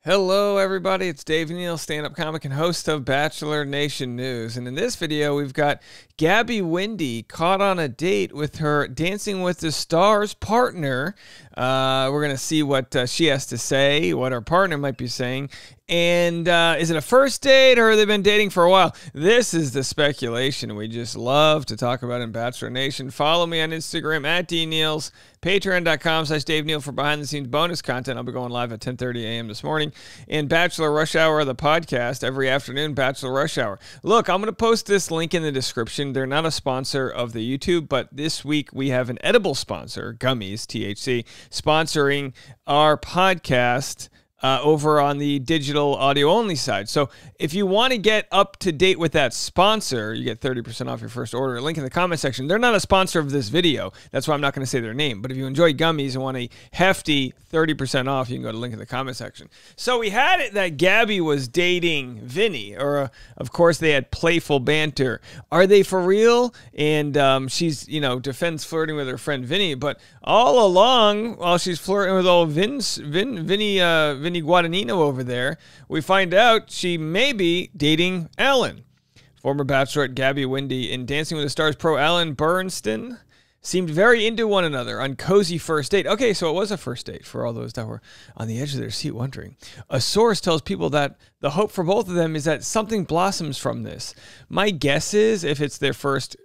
Hello everybody, it's Dave Neal, stand-up comic and host of Bachelor Nation News. And in this video, we've got Gabby Windey caught on a date with her Dancing with the Stars partner. We're going to see what she has to say, what her partner might be saying. And is it a first date or have they been dating for a while? This is the speculation we just love to talk about in Bachelor Nation. Follow me on Instagram at DNeals, patreon.com/Dave Neal for behind-the-scenes bonus content. I'll be going live at 10:30 a.m. this morning. And Bachelor Rush Hour, the podcast, every afternoon, Bachelor Rush Hour. Look, I'm going to post this link in the description. They're not a sponsor of the YouTube, but this week we have an edible sponsor, Gummies, THC, sponsoring our podcast over on the digital audio only side. So if you want to get up to date with that sponsor, you get 30% off your first order. Link in the comment section. They're not a sponsor of this video. That's why I'm not going to say their name. But if you enjoy gummies and want a hefty 30% off, you can go to link in the comment section. So we had it that Gabby was dating Vinny, or of course they had playful banter. Are they for real? And she's, you know, defends flirting with her friend Vinny, but all along while she's flirting with old Vinny Guadagnino over there, we find out she may be dating Alan. Former Bachelorette Gabby Windey and Dancing with the Stars pro Alan Bernsten seemed very into one another on cozy first date. Okay, so it was a first date for all those that were on the edge of their seat wondering. A source tells people that the hope for both of them is that something blossoms from this. My guess is if it's their first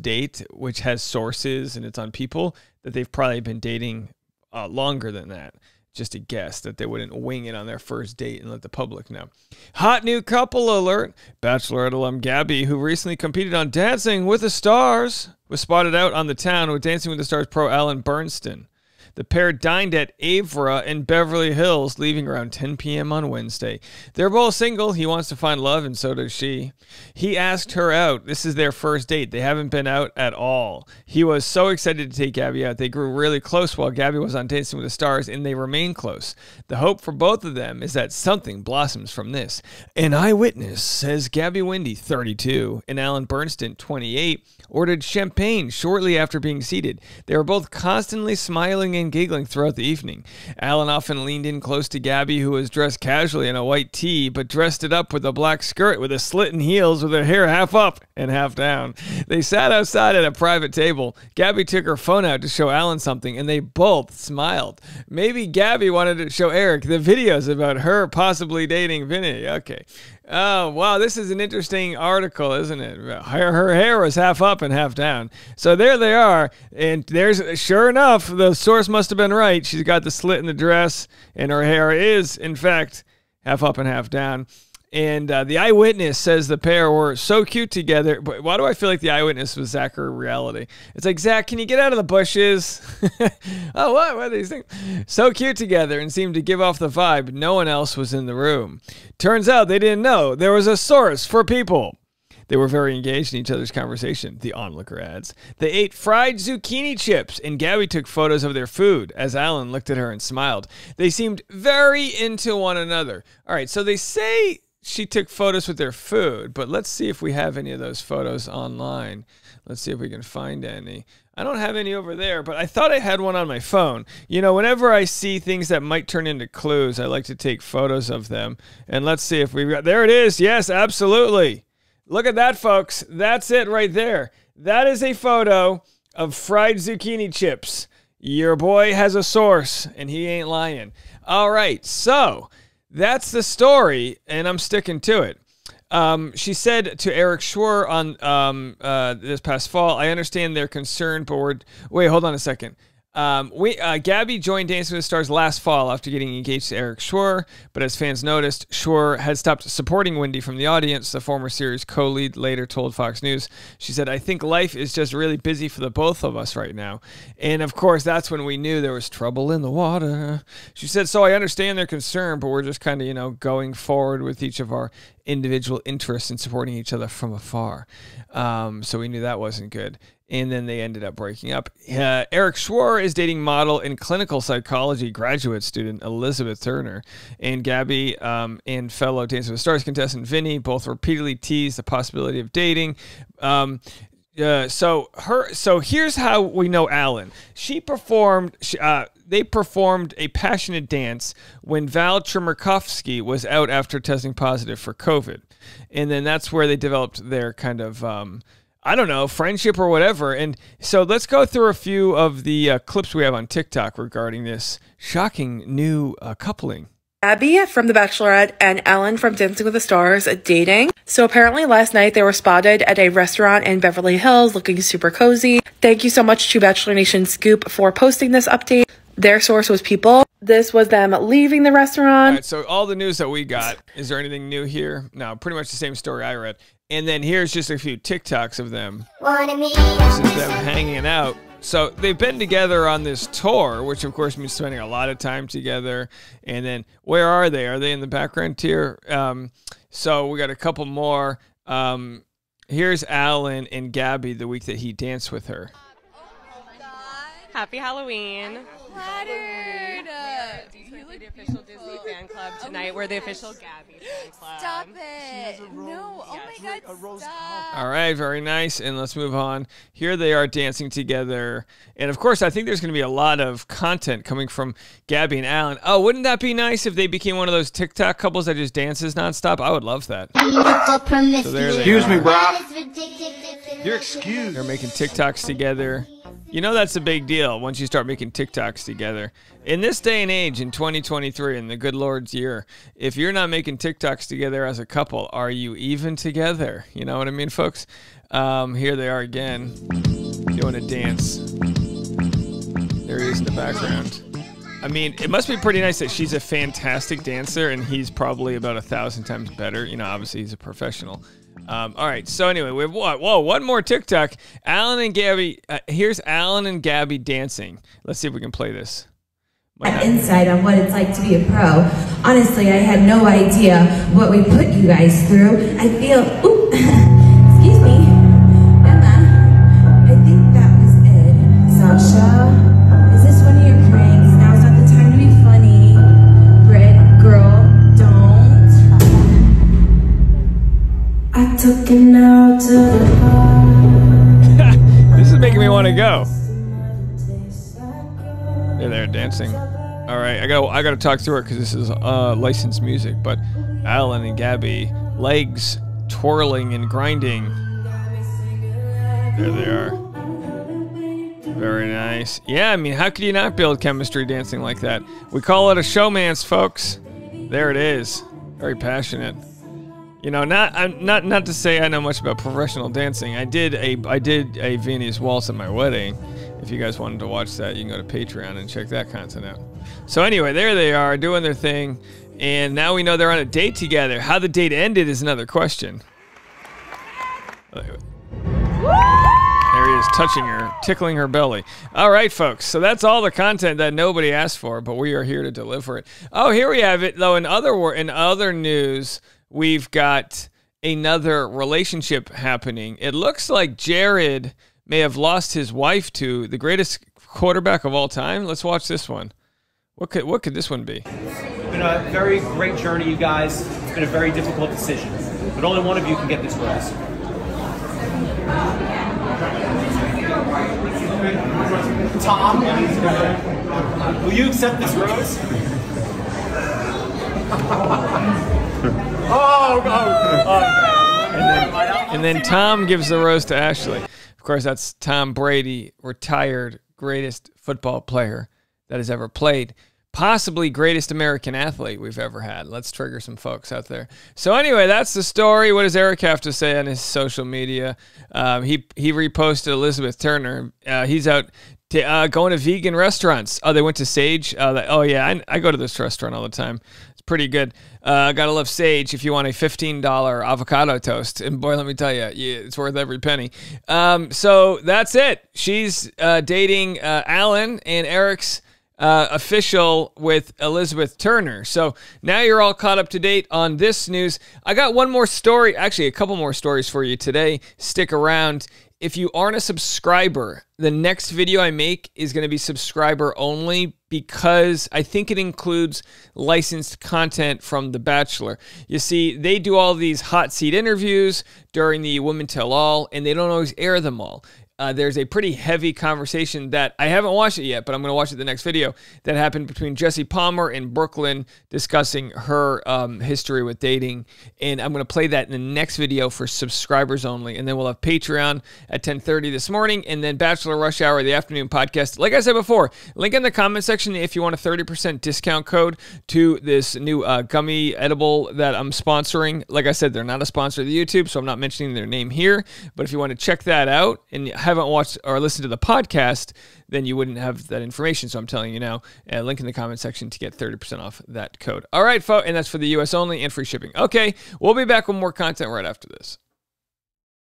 date, which has sources and it's on people, that they've probably been dating longer than that. Just a guess that they wouldn't wing it on their first date and let the public know. Hot new couple alert. Bachelorette alum Gabby, who recently competed on Dancing with the Stars, was spotted out on the town with Dancing with the Stars pro Alan Bernsten. The pair dined at Avra in Beverly Hills, leaving around 10 p.m. on Wednesday. They're both single. He wants to find love, and so does she. He asked her out. This is their first date. They haven't been out at all. He was so excited to take Gabby out. They grew really close while Gabby was on Dancing with the Stars, and they remain close. The hope for both of them is that something blossoms from this. An eyewitness says Gabby Windey, 32, and Alan Bernsten, 28, ordered champagne shortly after being seated. They were both constantly smiling and giggling throughout the evening. Alan often leaned in close to Gabby, who was dressed casually in a white tee, but dressed it up with a black skirt with a slit in heels with her hair half up and half down. They sat outside at a private table. Gabby took her phone out to show Alan something, and they both smiled. Maybe Gabby wanted to show Eric the videos about her possibly dating Vinny. Okay. Oh, wow, this is an interesting article, isn't it? Her hair was half up and half down. So there they are, and there's, sure enough, the source must have been right. She's got the slit in the dress, and her hair is, in fact, half up and half down. And the eyewitness says the pair were so cute together. But why do I feel like the eyewitness was Zach or reality? It's like, Zach, can you get out of the bushes? Oh, what are these things? So cute together and seemed to give off the vibe no one else was in the room. Turns out they didn't know there was a source for people. They were very engaged in each other's conversation, the onlooker adds. They ate fried zucchini chips, and Gabby took photos of their food as Alan looked at her and smiled. They seemed very into one another. All right, so they say she took photos with their food, but let's see if we have any of those photos online. Let's see if we can find any. I don't have any over there, but I thought I had one on my phone. You know, whenever I see things that might turn into clues, I like to take photos of them. And let's see if we've got, there it is. Yes, absolutely. Look at that, folks. That's it right there. That is a photo of fried zucchini chips. Your boy has a source, and he ain't lying. All right, so that's the story, and I'm sticking to it. She said to Eric Schwer on this past fall, I understand their concern, but wait, hold on a second. Gabby joined Dancing with the Stars last fall after getting engaged to Eric Schwer, but as fans noticed, Schwer had stopped supporting Windey from the audience. The former series co-lead later told Fox News, she said, I think life is just really busy for the both of us right now. And of course, that's when we knew there was trouble in the water. She said, so I understand their concern, but we're just kind of, you know, going forward with each of our individual interests and supporting each other from afar. So we knew that wasn't good. And then they ended up breaking up. Eric Schwer is dating model and clinical psychology graduate student Elizabeth Turner. And Gabby and fellow Dancing with the Stars contestant Vinny both repeatedly teased the possibility of dating. Yeah, so here's how we know Alan. They performed a passionate dance when Val Chmerkovskiy was out after testing positive for COVID. And then that's where they developed their kind of, I don't know, friendship or whatever. And so let's go through a few of the clips we have on TikTok regarding this shocking new coupling. Gabby from The Bachelorette and Ellen from Dancing with the Stars dating. So apparently last night they were spotted at a restaurant in Beverly Hills looking super cozy. Thank you so much to Bachelor Nation Scoop for posting this update. Their source was People. This was them leaving the restaurant. All right, so all the news that we got, is there anything new here? No, pretty much the same story I read. And then here's just a few TikToks of them. This is them hanging out. So they've been together on this tour, which of course means spending a lot of time together. And then where are they? Are they in the background here? So we got a couple more. Here's Alan and Gabby the week that he danced with her. Happy Halloween. Flattered. You look the official Disney fan club tonight. We're the official Gabby fan club. Stop it. No. Oh my God. Stop. All right. Very nice. And let's move on. Here they are dancing together. And of course, I think there's going to be a lot of content coming from Gabby and Alan. Oh, wouldn't that be nice if they became one of those TikTok couples that just dances nonstop? I would love that. So there excuse me, bro. You're excused. They're making TikToks together. You know that's a big deal once you start making TikToks together. In this day and age, in 2023, in the good Lord's year, if you're not making TikToks together as a couple, are you even together? You know what I mean, folks? Here they are again, doing a dance. There he is in the background. I mean, it must be pretty nice that she's a fantastic dancer and he's probably about 1,000 times better. You know, obviously he's a professional. All right, so anyway, we have what? Whoa, one more TikTok. Alan and Gabby. Here's Alan and Gabby dancing. Let's see if we can play this. An insight on what it's like to be a pro. Honestly, I had no idea what we put you guys through. I feel, ooh, excuse me, Emma, I think that was it. Sasha, is this one of your pranks? Now's not the time to be funny. Britt, girl, don't. I took an arrow to the heart. This is making me want to go. They're dancing. All right, I gotta talk through it because this is licensed music. But Alan and Gabby, legs twirling and grinding. There they are. Very nice. Yeah, I mean, how could you not build chemistry dancing like that? We call it a showmance, folks. There it is. Very passionate. You know, not to say I know much about professional dancing. I did a Viennese waltz at my wedding. If you guys wanted to watch that, you can go to Patreon and check that content out. So anyway, there they are doing their thing, and now we know they're on a date together. How the date ended is another question. There he is, touching her, tickling her belly. All right, folks. So that's all the content that nobody asked for, but we are here to deliver it. Oh, here we have it, though. In other news, we've got another relationship happening. It looks like Jared may have lost his wife to the greatest quarterback of all time. Let's watch this one. What could this one be? It's been a very great journey, you guys. It's been a very difficult decision, but only one of you can get this rose. Tom, will you accept this rose? And then Tom gives the rose to Ashley. Of course, that's Tom Brady, retired greatest football player that has ever played. Possibly greatest American athlete we've ever had. Let's trigger some folks out there. So anyway, that's the story. What does Eric have to say on his social media? He reposted Elizabeth Turner. He's out going to vegan restaurants. Oh, they went to Sage. Oh, yeah, I go to this restaurant all the time. It's pretty good. Gotta love Sage if you want a $15 avocado toast. And boy, let me tell you, it's worth every penny. So that's it. She's dating Alan, and Eric's official with Elizabeth Turner. So now you're all caught up to date on this news. I got one more story, actually a couple more stories for you today. Stick around. if you aren't a subscriber, the next video I make is going to be subscriber only because I think it includes licensed content from The Bachelor. You see, they do all these hot seat interviews during the Women Tell All, and they don't always air them all. There's a pretty heavy conversation that I haven't watched it yet, but I'm going to watch it the next video, that happened between Jesse Palmer and Brooklyn discussing her history with dating. And I'm going to play that in the next video for subscribers only. And then we'll have Patreon at 10:30 this morning, and then Bachelor Rush Hour, the afternoon podcast. Like I said before, link in the comment section if you want a 30% discount code to this new gummy edible that I'm sponsoring. Like I said, they're not a sponsor of the YouTube, so I'm not mentioning their name here. But if you want to check that out and haven't watched or listened to the podcast, then you wouldn't have that information. So I'm telling you now, link in the comment section to get 30% off that code. All right, folks, and that's for the US only and free shipping. Okay, we'll be back with more content right after this.